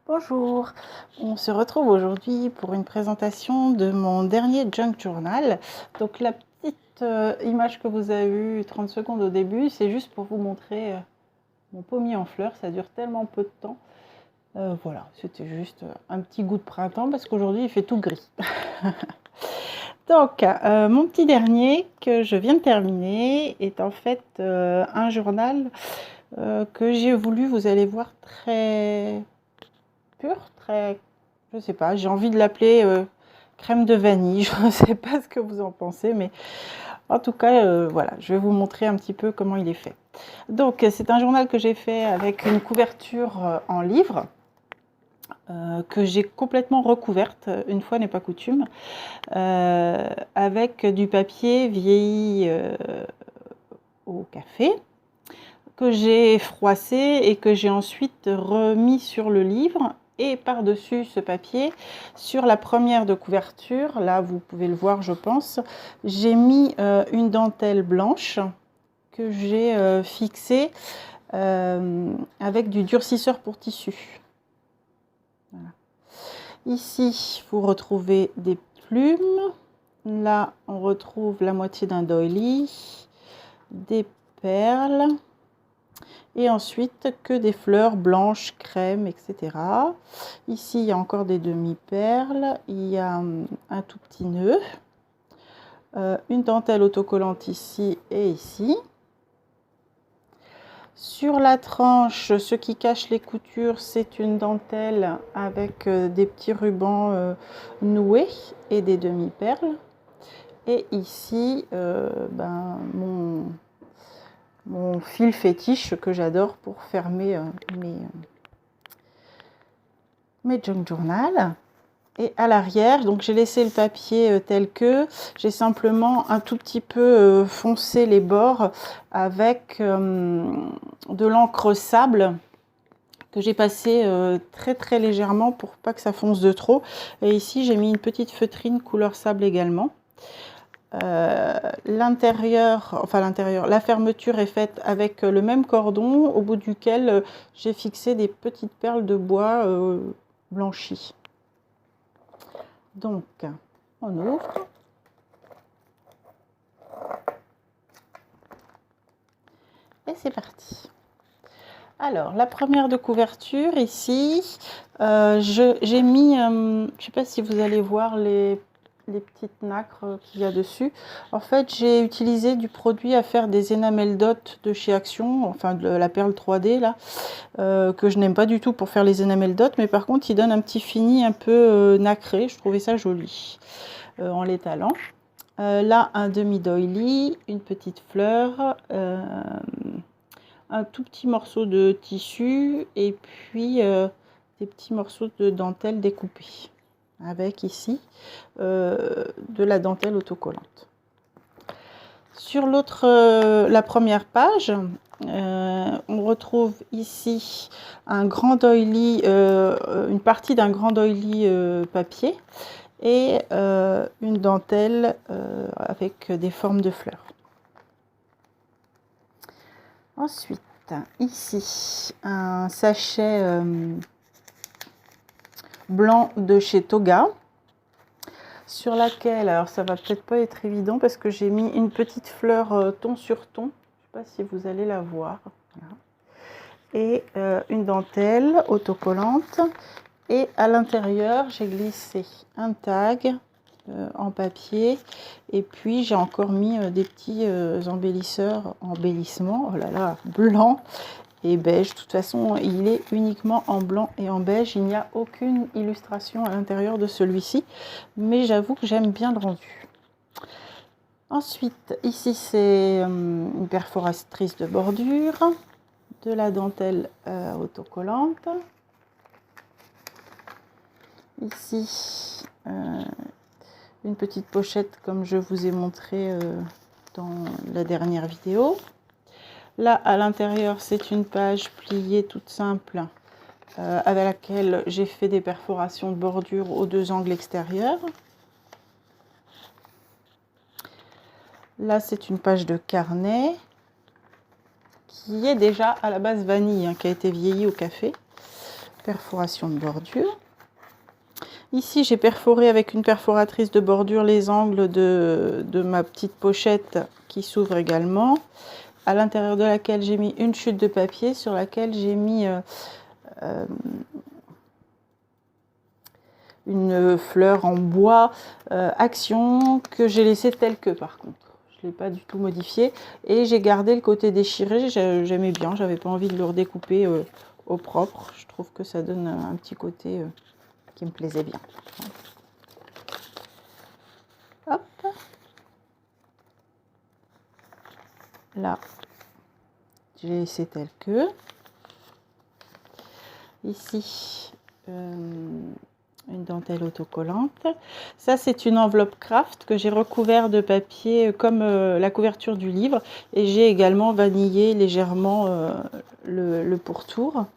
Bonjour, on se retrouve aujourd'hui pour une présentation de mon dernier Junk Journal. Donc la petite image que vous avez vue 30 secondes au début, c'est juste pour vous montrer mon pommier en fleurs. Ça dure tellement peu de temps. Voilà, c'était juste un petit goût de printemps parce qu'aujourd'hui il fait tout gris. Donc mon petit dernier que je viens de terminer est en fait un journal que j'ai voulu, vous allez voir, très pur, très, je sais pas, j'ai envie de l'appeler crème de vanille. Je ne sais pas ce que vous en pensez, mais en tout cas, voilà, je vais vous montrer un petit peu comment il est fait. Donc, c'est un journal que j'ai fait avec une couverture en livre, que j'ai complètement recouverte, une fois n'est pas coutume, avec du papier vieilli au café, que j'ai froissé et que j'ai ensuite remis sur le livre. Et par-dessus ce papier, sur la première de couverture, là vous pouvez le voir je pense, j'ai mis une dentelle blanche que j'ai fixée avec du durcisseur pour tissu. Voilà. Ici, vous retrouvez des plumes. Là, on retrouve la moitié d'un doily, des perles. Et ensuite que des fleurs blanches, crème, etc. Ici, il y a encore des demi-perles. Il y a un tout petit nœud. Une dentelle autocollante ici et ici. Sur la tranche, ce qui cache les coutures, c'est une dentelle avec des petits rubans noués et des demi-perles. Et ici, mon fil fétiche que j'adore pour fermer mes junk journal. Et à l'arrière, donc j'ai laissé le papier tel que, j'ai simplement un tout petit peu foncé les bords avec de l'encre sable que j'ai passé très très légèrement pour pas que ça fonce de trop. Et ici j'ai mis une petite feutrine couleur sable également. L'intérieur, la fermeture est faite avec le même cordon au bout duquel j'ai fixé des petites perles de bois blanchies. Donc, on ouvre. Et c'est parti. Alors, la première de couverture ici, j'ai mis, je ne sais pas si vous allez voir les petites nacres qu'il y a dessus. En fait, j'ai utilisé du produit à faire des enamel dot de chez Action, enfin de la perle 3D là, que je n'aime pas du tout pour faire les enamel dot, mais par contre, il donne un petit fini un peu nacré. Je trouvais ça joli en l'étalant. Là, un demi-doily, une petite fleur, un tout petit morceau de tissu et puis des petits morceaux de dentelle découpés avec ici de la dentelle autocollante. Sur la première page, on retrouve ici un grand doily, une partie d'un grand doily papier et une dentelle avec des formes de fleurs. Ensuite, ici, un sachet blanc de chez Toga, sur laquelle, alors ça va peut-être pas être évident parce que j'ai mis une petite fleur ton sur ton, je ne sais pas si vous allez la voir, voilà. Et une dentelle autocollante, et à l'intérieur j'ai glissé un tag en papier, et puis j'ai encore mis des petits embellissements, oh là là, blanc et beige. De toute façon, il est uniquement en blanc et en beige. Il n'y a aucune illustration à l'intérieur de celui-ci, mais j'avoue que j'aime bien le rendu. Ensuite, ici, c'est une perforatrice de bordure, de la dentelle autocollante. Ici, une petite pochette comme je vous ai montré dans la dernière vidéo. Là, à l'intérieur, c'est une page pliée toute simple avec laquelle j'ai fait des perforations de bordure aux deux angles extérieurs. Là, c'est une page de carnet qui est déjà à la base vanille, hein, qui a été vieillie au café. perforation de bordure. Ici, j'ai perforé avec une perforatrice de bordure les angles de ma petite pochette qui s'ouvre également, à l'intérieur de laquelle j'ai mis une chute de papier sur laquelle j'ai mis une fleur en bois Action que j'ai laissée telle que par contre. Je ne l'ai pas du tout modifiée et j'ai gardé le côté déchiré, j'aimais bien, j'avais pas envie de le redécouper au propre. Je trouve que ça donne un petit côté qui me plaisait bien. Hop. Là, j'ai laissé tel que. Ici, une dentelle autocollante. Ça, c'est une enveloppe craft que j'ai recouvert de papier comme la couverture du livre. Et j'ai également vanillé légèrement le pourtour.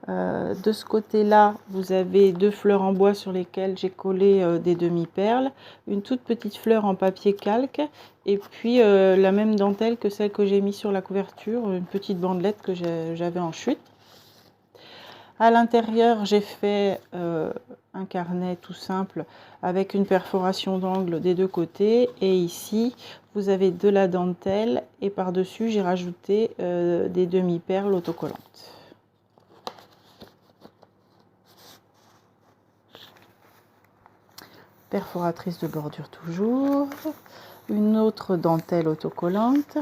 De ce côté-là, vous avez deux fleurs en bois sur lesquelles j'ai collé des demi-perles, une toute petite fleur en papier calque, et puis la même dentelle que celle que j'ai mise sur la couverture, une petite bandelette que j'avais en chute. À l'intérieur, j'ai fait un carnet tout simple avec une perforation d'angle des deux côtés. Et ici, vous avez de la dentelle et par-dessus, j'ai rajouté des demi-perles autocollantes. Perforatrice de bordure toujours. Une autre dentelle autocollante.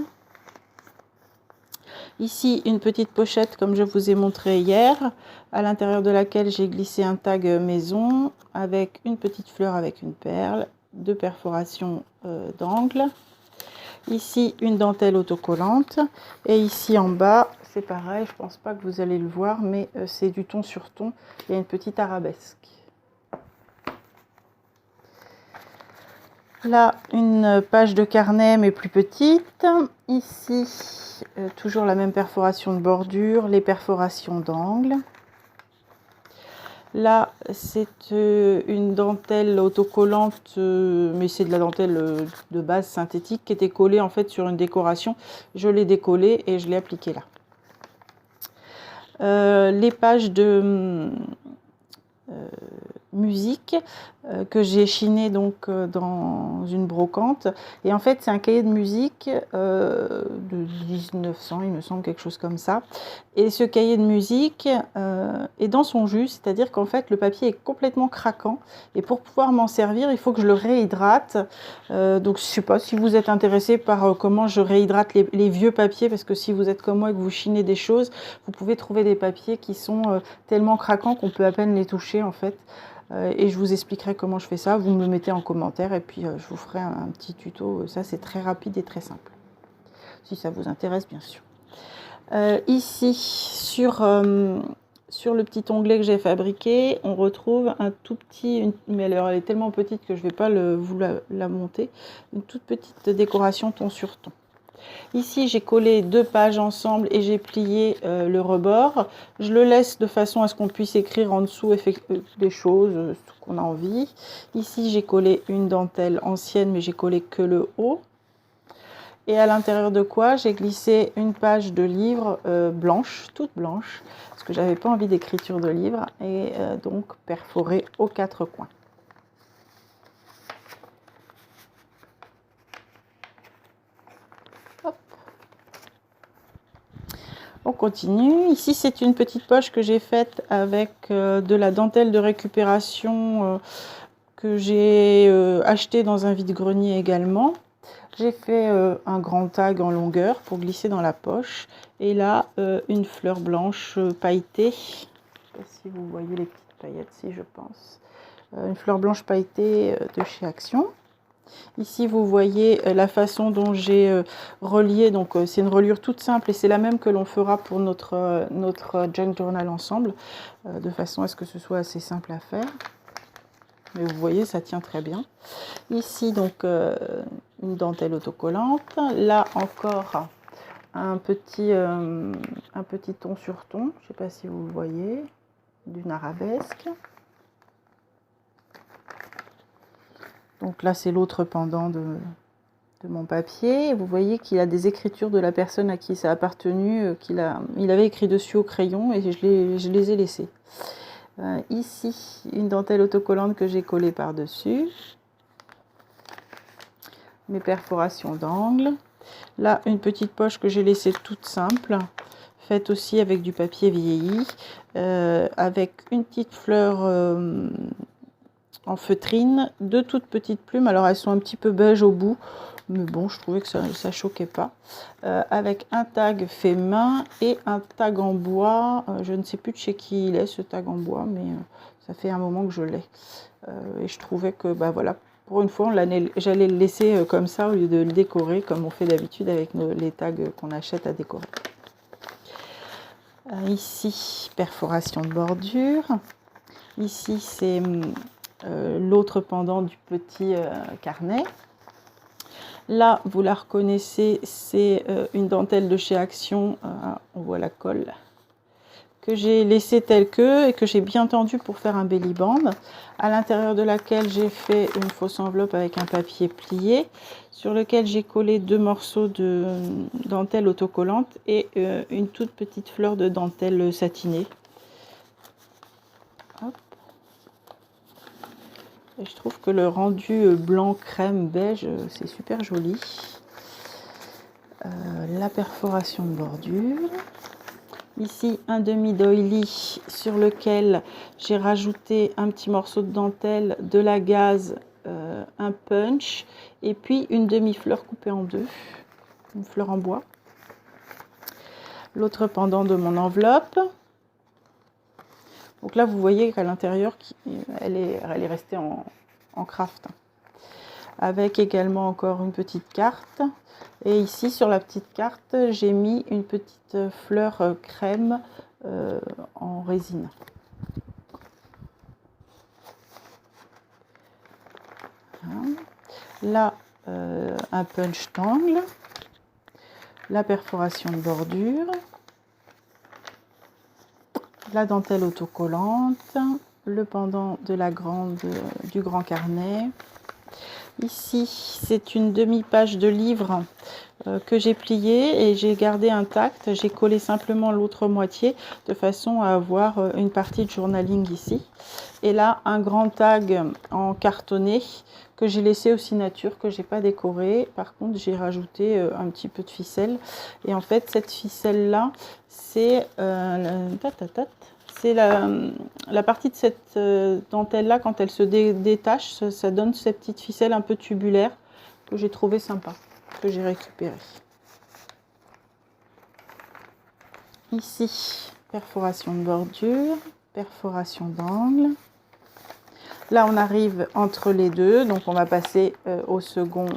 Ici, une petite pochette comme je vous ai montré hier, à l'intérieur de laquelle j'ai glissé un tag maison avec une petite fleur avec une perle, deux perforations d'angle. Ici, une dentelle autocollante. Et ici en bas, c'est pareil, je ne pense pas que vous allez le voir, mais c'est du ton sur ton. Il y a une petite arabesque. Là, une page de carnet, mais plus petite. Ici, toujours la même perforation de bordure, les perforations d'angle. Là, c'est une dentelle autocollante, mais c'est de la dentelle de base synthétique qui était collée en fait sur une décoration. Je l'ai décollée et je l'ai appliquée là. Les pages de musique que j'ai chiné donc dans une brocante, et en fait c'est un cahier de musique de 1900 il me semble, quelque chose comme ça, et ce cahier de musique est dans son jus, c'est-à-dire qu'en fait le papier est complètement craquant et pour pouvoir m'en servir il faut que je le réhydrate. Donc je sais pas si vous êtes intéressé par comment je réhydrate les vieux papiers, parce que si vous êtes comme moi et que vous chinez des choses, vous pouvez trouver des papiers qui sont tellement craquants qu'on peut à peine les toucher en fait. Et je vous expliquerai comment je fais ça, vous me le mettez en commentaire et puis je vous ferai un petit tuto. Ça c'est très rapide et très simple, si ça vous intéresse bien sûr. Ici sur le petit onglet que j'ai fabriqué, on retrouve un tout petit, mais alors elle est tellement petite que je ne vais pas vous la monter, une toute petite décoration ton sur ton. Ici, j'ai collé deux pages ensemble et j'ai plié le rebord. Je le laisse de façon à ce qu'on puisse écrire en dessous des choses, ce qu'on a envie. Ici, j'ai collé une dentelle ancienne, mais j'ai collé que le haut. Et à l'intérieur de quoi, j'ai glissé une page de livre blanche, toute blanche, parce que j'avais pas envie d'écriture de livre, et donc perforée aux quatre coins. On continue. Ici, c'est une petite poche que j'ai faite avec de la dentelle de récupération que j'ai acheté dans un vide-grenier également. J'ai fait un grand tag en longueur pour glisser dans la poche. Et là, une fleur blanche pailletée. Je ne sais pas si vous voyez les petites paillettes, si je pense. Une fleur blanche pailletée de chez Action. Ici, vous voyez la façon dont j'ai relié. Donc, c'est une reliure toute simple et c'est la même que l'on fera pour notre junk journal ensemble, de façon à ce que ce soit assez simple à faire. Mais vous voyez, ça tient très bien. Ici, donc, une dentelle autocollante. Là encore, un petit ton sur ton. Je ne sais pas si vous le voyez, d'une arabesque. Donc là, c'est l'autre pendant de mon papier. Vous voyez qu'il a des écritures de la personne à qui ça a appartenu, il avait écrit dessus au crayon et je les ai laissées. Ici, une dentelle autocollante que j'ai collée par-dessus. Mes perforations d'angle. Là, une petite poche que j'ai laissée toute simple, faite aussi avec du papier vieilli, avec une petite fleur en feutrine, deux toutes petites plumes. Alors, elles sont un petit peu beige au bout, mais bon, je trouvais que ça choquait pas. Avec un tag fait main et un tag en bois. Je ne sais plus de chez qui il est, ce tag en bois, mais ça fait un moment que je l'ai. Et je trouvais que, bah voilà, pour une fois, j'allais le laisser comme ça au lieu de le décorer, comme on fait d'habitude avec les tags qu'on achète à décorer. Ici, perforation de bordure. Ici, c'est l'autre pendant du petit carnet. Là, vous la reconnaissez, c'est une dentelle de chez Action. On voit la colle que j'ai laissée telle que et que j'ai bien tendue pour faire un belly band, à l'intérieur de laquelle j'ai fait une fausse enveloppe avec un papier plié, sur lequel j'ai collé deux morceaux de dentelle autocollante et une toute petite fleur de dentelle satinée. Hop. Et je trouve que le rendu blanc, crème, beige, c'est super joli. La perforation de bordure. Ici, un demi d'oily sur lequel j'ai rajouté un petit morceau de dentelle, de la gaze, un punch et puis une demi-fleur coupée en deux, une fleur en bois. L'autre pendant de mon enveloppe. Donc là, vous voyez qu'à l'intérieur, elle est restée en craft. Avec également encore une petite carte. Et ici, sur la petite carte, j'ai mis une petite fleur crème en résine. Là, un punch d'angle. La perforation de bordure. La dentelle autocollante. Le pendant de du grand carnet. Ici, c'est une demi-page de livre que j'ai plié et j'ai gardé intact. J'ai collé simplement l'autre moitié de façon à avoir une partie de journaling ici. Et là, un grand tag en cartonné que j'ai laissé aux signatures, que j'ai pas décoré. Par contre, j'ai rajouté un petit peu de ficelle. Et en fait, cette ficelle-là, c'est c'est la partie de cette dentelle-là, quand elle se détache, ça donne cette petite ficelle un peu tubulaire que j'ai trouvé sympa, que j'ai récupérée. Ici, perforation de bordure, perforation d'angle. Là, on arrive entre les deux, donc on va passer au second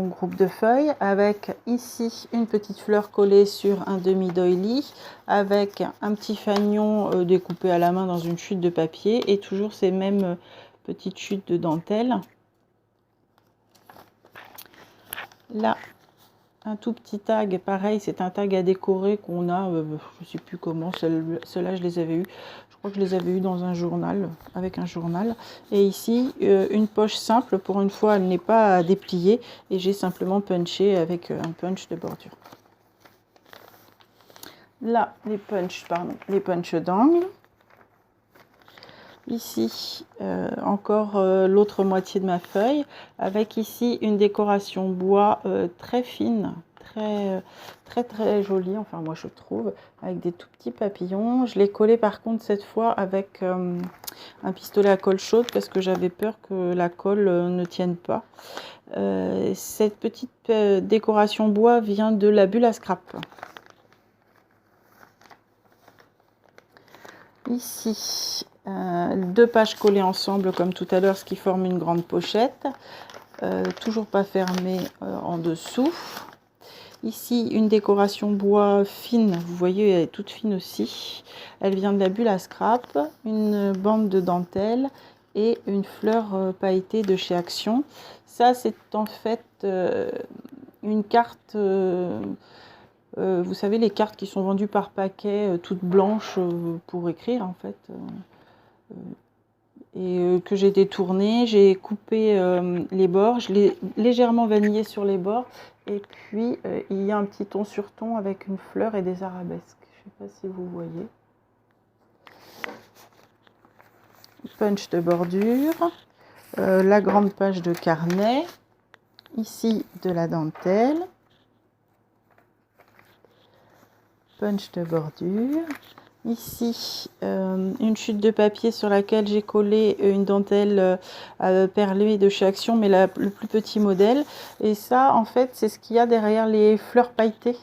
groupe de feuilles, avec ici une petite fleur collée sur un demi d'oily, avec un petit fanion découpé à la main dans une chute de papier et toujours ces mêmes petites chutes de dentelle. Là, un tout petit tag, pareil, c'est un tag à décorer qu'on a, je ne sais plus comment, ceux-là je les avais eu. Je crois que je les avais eu dans un journal, avec un journal. Et ici, une poche simple, pour une fois, elle n'est pas à déplier. Et j'ai simplement punché avec un punch de bordure. Là, les punchs d'angle. Ici, encore l'autre moitié de ma feuille, avec ici une décoration bois très fine, très jolie, enfin moi je trouve, avec des tout petits papillons. Je l'ai collé par contre cette fois avec un pistolet à colle chaude parce que j'avais peur que la colle ne tienne pas. Cette petite décoration bois vient de la bulle à scrap. Ici, deux pages collées ensemble comme tout à l'heure, ce qui forme une grande pochette, toujours pas fermée en dessous. Ici, une décoration bois fine, vous voyez, elle est toute fine aussi. Elle vient de la bulle à scrap, une bande de dentelle et une fleur pailletée de chez Action. Ça, c'est en fait une carte... vous savez, les cartes qui sont vendues par paquet, toutes blanches pour écrire en fait. et que j'ai détourné. J'ai coupé les bords, je l'ai légèrement vanillé sur les bords. Et puis, il y a un petit ton sur ton avec une fleur et des arabesques. Je ne sais pas si vous voyez. Punch de bordure, la grande page de carnet, ici de la dentelle, punch de bordure, ici une chute de papier sur laquelle j'ai collé une dentelle perlée de chez Action, mais le plus petit modèle. Et ça, en fait, c'est ce qu'il y a derrière les fleurs pailletées.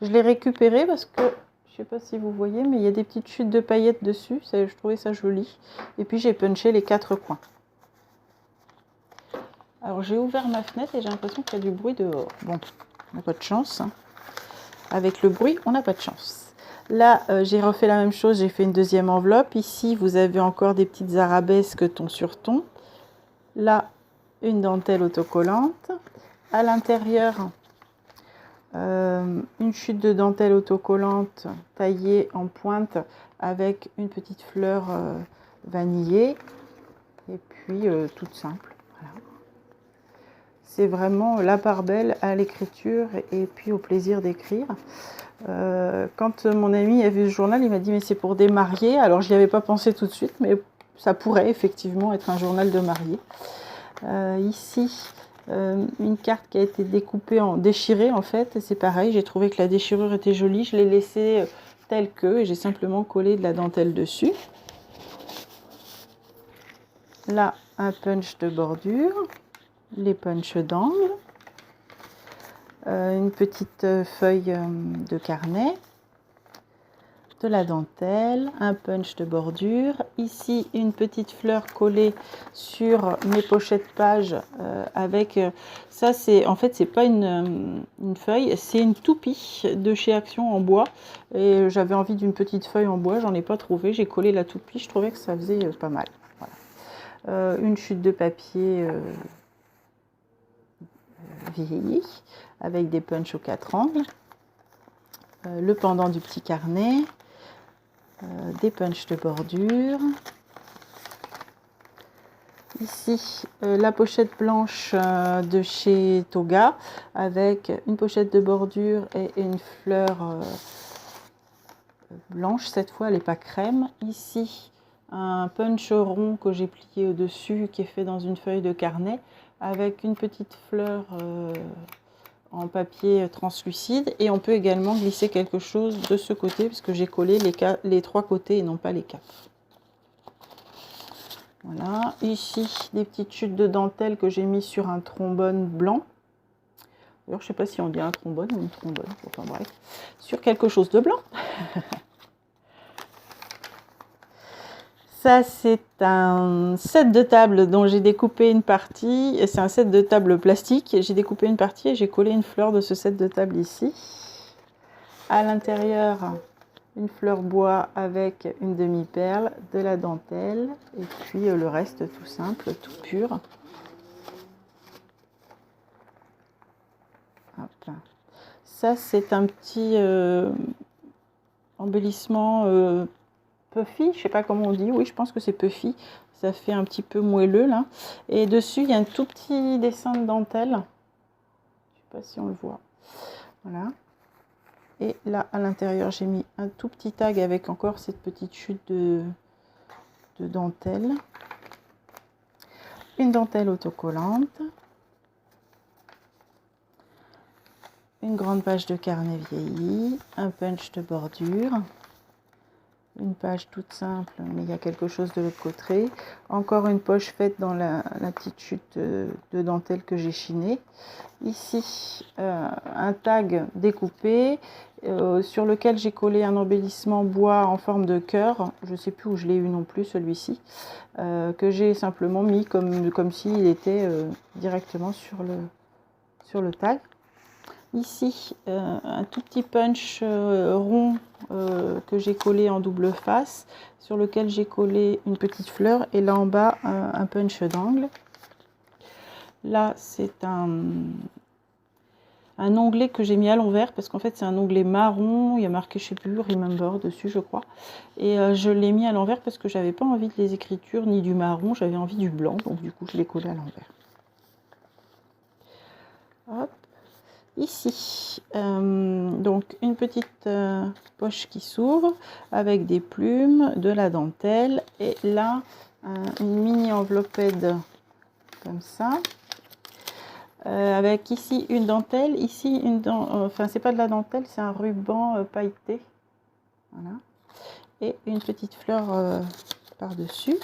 Je l'ai récupéré parce que, je ne sais pas si vous voyez, mais il y a des petites chutes de paillettes dessus. Je trouvais ça joli. Et puis j'ai punché les 4 coins. Alors j'ai ouvert ma fenêtre et j'ai l'impression qu'il y a du bruit dehors. Bon, on n'a pas de chance. Hein. Avec le bruit, on n'a pas de chance. Là, j'ai refait la même chose, j'ai fait une deuxième enveloppe. Ici, vous avez encore des petites arabesques ton sur ton. Là, une dentelle autocollante. À l'intérieur, une chute de dentelle autocollante taillée en pointe avec une petite fleur vanillée. Et puis, toute simple. Voilà. C'est vraiment la part belle à l'écriture et puis au plaisir d'écrire. Quand mon ami a vu ce journal, il m'a dit mais c'est pour des mariés. Alors je n'y avais pas pensé tout de suite, mais ça pourrait effectivement être un journal de mariés. Ici, une carte qui a été déchirée en fait. C'est pareil, j'ai trouvé que la déchirure était jolie. Je l'ai laissée telle que et j'ai simplement collé de la dentelle dessus. Là, un punch de bordure, les punchs d'angle. Une petite feuille de carnet, de la dentelle, un punch de bordure. Ici, une petite fleur collée sur mes pochettes pages avec... ça, c'est en fait, c'est pas une feuille, c'est une toupie de chez Action en bois. Et j'avais envie d'une petite feuille en bois, j'en ai pas trouvé. J'ai collé la toupie, je trouvais que ça faisait pas mal. Voilà. Une chute de papier... vieilli avec des punchs aux 4 angles, le pendant du petit carnet, des punchs de bordure. Ici, la pochette blanche de chez Toga avec une pochette de bordure et une fleur blanche. Cette fois, elle n'est pas crème. Ici, un punch rond que j'ai plié au-dessus qui est fait dans une feuille de carnet avec une petite fleur en papier translucide. Et on peut également glisser quelque chose de ce côté puisque j'ai collé les 3 côtés et non pas les 4. Voilà. Ici, des petites chutes de dentelle que j'ai mis sur un trombone blanc. D'ailleurs, je ne sais pas si on dit un trombone ou une trombone. Enfin bref, sur quelque chose de blanc. Ça, c'est un set de table dont j'ai découpé une partie. C'est un set de table plastique. J'ai découpé une partie et j'ai collé une fleur de ce set de table ici. À l'intérieur, une fleur bois avec une demi-perle, de la dentelle. Et puis le reste tout simple, tout pur. Hop. Ça, c'est un petit embellissement... puffy, je sais pas comment on dit, oui je pense que c'est puffy, ça fait un petit peu moelleux là. Et dessus il y a un tout petit dessin de dentelle, je sais pas si on le voit, voilà. Et là à l'intérieur j'ai mis un tout petit tag avec encore cette petite chute de dentelle, une dentelle autocollante, une grande page de carnet vieilli, un punch de bordure. Une page toute simple, mais il y a quelque chose de l'autre côté. Encore une poche faite dans la petite chute de dentelle que j'ai chinée. Ici, un tag découpé sur lequel j'ai collé un embellissement bois en forme de cœur. Je ne sais plus où je l'ai eu non plus, celui-ci. Que j'ai simplement mis comme s'il était directement sur le tag. Ici, un tout petit punch rond que j'ai collé en double face, sur lequel j'ai collé une petite fleur, et là en bas, un punch d'angle. Là, c'est un un onglet que j'ai mis à l'envers parce qu'en fait c'est un onglet marron, il y a marqué je sais plus Remember dessus je crois, et je l'ai mis à l'envers parce que j'avais pas envie de les écritures ni du marron, j'avais envie du blanc, donc du coup je l'ai collé à l'envers. Hop. Ici, donc une petite poche qui s'ouvre avec des plumes, de la dentelle, et là une mini enveloppette comme ça, avec ici une dentelle, ici une enfin c'est pas de la dentelle, c'est un ruban pailleté, voilà, et une petite fleur par dessus.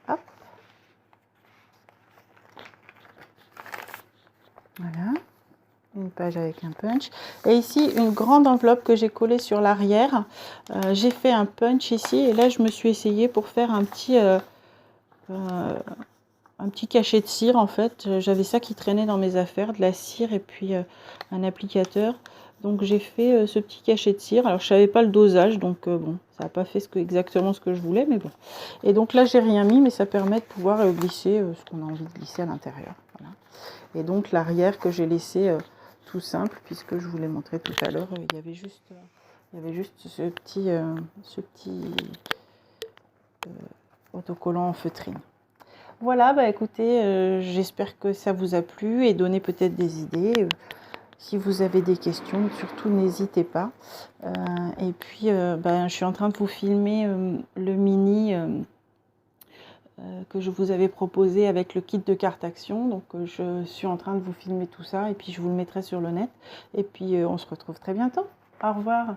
Hop. Voilà, une page avec un punch, et ici une grande enveloppe que j'ai collée sur l'arrière. J'ai fait un punch ici, et là je me suis essayée pour faire un petit cachet de cire. En fait j'avais ça qui traînait dans mes affaires, de la cire et puis un applicateur, donc j'ai fait ce petit cachet de cire. Alors je savais pas le dosage, donc bon, ça n'a pas fait exactement ce que je voulais, mais bon. Et donc là j'ai rien mis, mais ça permet de pouvoir glisser ce qu'on a envie de glisser à l'intérieur, voilà. Et donc l'arrière que j'ai laissé tout simple, puisque je vous l'ai montré tout à l'heure, il y avait juste ce petit autocollant en feutrine. Voilà, bah écoutez, j'espère que ça vous a plu et donné peut-être des idées. Si vous avez des questions, surtout n'hésitez pas. Et puis, je suis en train de vous filmer le mini que je vous avais proposé avec le kit de carte action. Donc, je suis en train de vous filmer tout ça et puis je vous le mettrai sur le net. Et puis, on se retrouve très bientôt. Au revoir.